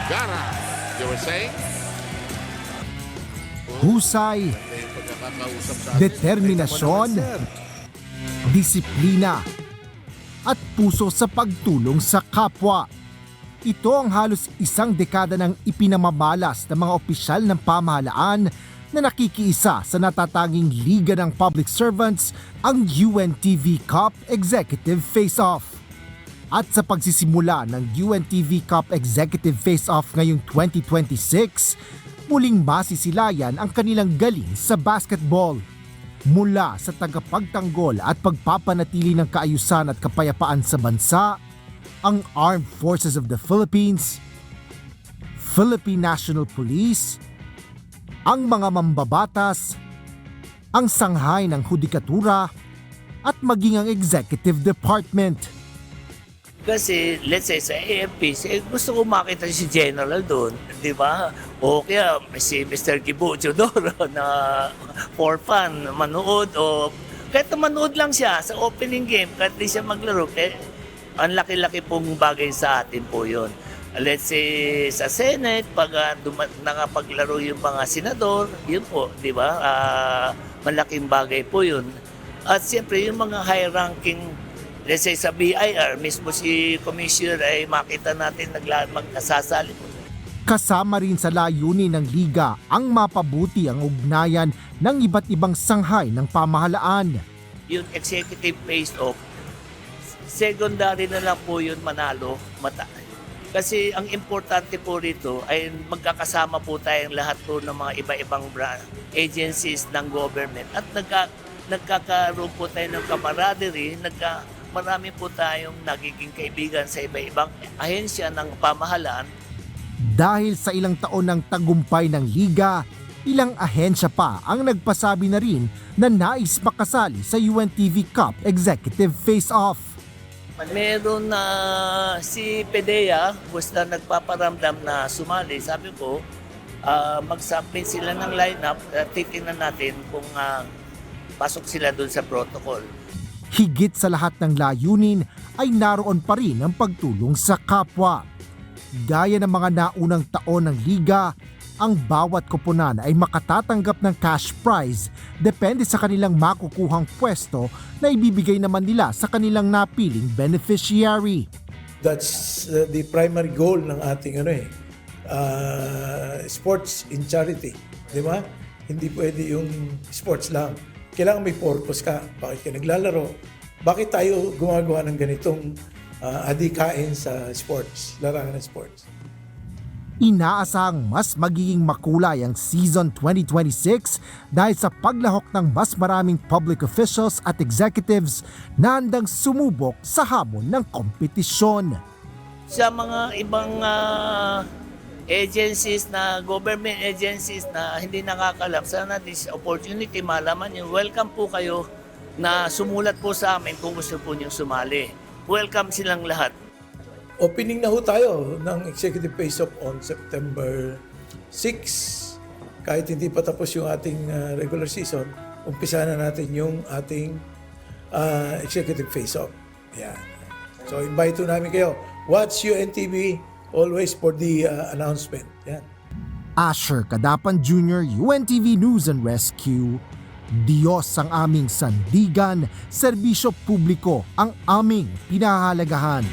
Garas. You were saying? Husay, determinasyon, disiplina, at puso sa pagtulong sa kapwa. Ito ang halos isang dekada ng ipinamamalas ng mga opisyal ng pamahalaan na nakikiisa sa natatanging Liga ng Public Servants, ang UNTV Cup Executive Face-Off. At sa pagsisimula ng UNTV Cup Executive Face-Off ngayong 2026, muling masisilayan ang kanilang galing sa basketball. Mula sa tagapagtanggol at pagpapanatili ng kaayusan at kapayapaan sa bansa, ang Armed Forces of the Philippines, Philippine National Police, ang mga mambabatas, ang sanghay ng hudikatura, at maging ang Executive Department. Kasi, let's say, sa AFP, gusto ko makita si General doon, di ba? O kaya si Mr. Kibucho doon na for fun, manood o kahit manood lang siya sa opening game, kahit di siya maglaro, ang laki-laki pong bagay sa atin po yun. Let's say, sa Senate, pag nakapaglaro yung mga senador, yun po, di ba? Malaking bagay po yun. At siyempre, yung mga high-ranking, let's say sa BIR, mismo si Commissioner ay makita natin magkasasali. Kasama rin sa layunin ng Liga ang mapabuti ang ugnayan ng iba't ibang sanghay ng pamahalaan. Yung executive face-off, secondary na lang po yun manalo. Kasi ang importante po rito ay magkakasama po tayong lahat po ng mga iba-ibang agencies ng government at nagkakaroon po tayo ng camaraderie, marami po tayong nagiging kaibigan sa iba-ibang ahensya ng pamahalaan. Dahil sa ilang taon ng tagumpay ng Liga, ilang ahensya pa ang nagpasabi na rin na nais makasali sa UNTV Cup Executive Face-Off. Meron na si PDEA, basta nagpaparamdam na sumali. Sabi ko, mag-submit sila ng lineup, titingnan natin kung pasok sila doon sa protocol. Higit sa lahat ng layunin ay naroon pa rin ang pagtulong sa kapwa. Gaya ng mga naunang taon ng Liga, ang bawat koponan ay makatatanggap ng cash prize depende sa kanilang makukuhang pwesto na ibibigay naman nila sa kanilang napiling beneficiary. That's the primary goal ng ating sports in charity, di ba? Hindi pwede yung sports lang. Kailangan may purpose ka. Bakit ka naglalaro? Bakit tayo gumagawa ng ganitong adikain sa sports, larangan ng sports? Inaasahang mas magiging makulay ang season 2026 dahil sa paglahok ng mas maraming public officials at executives na handang sumubok sa hamon ng kompetisyon. Sa mga ibang agencies na government agencies na hindi nakakalap, sana this opportunity malaman nyo, welcome po kayo na sumulat po sa amin kung gusto po nyo sumali. Welcome silang lahat. Opening na ho tayo ng Executive Face-Off on September 6. Kahit hindi pa tapos yung ating regular season, umpisa na natin yung ating Executive Face-Off. Yeah. So invite namin kayo. Watch UNTV always for the announcement. Yeah. Asher Kadapan Jr., UNTV News and Rescue. Diyos ang aming sandigan, serbisyo publiko ang aming pinahahalagahan.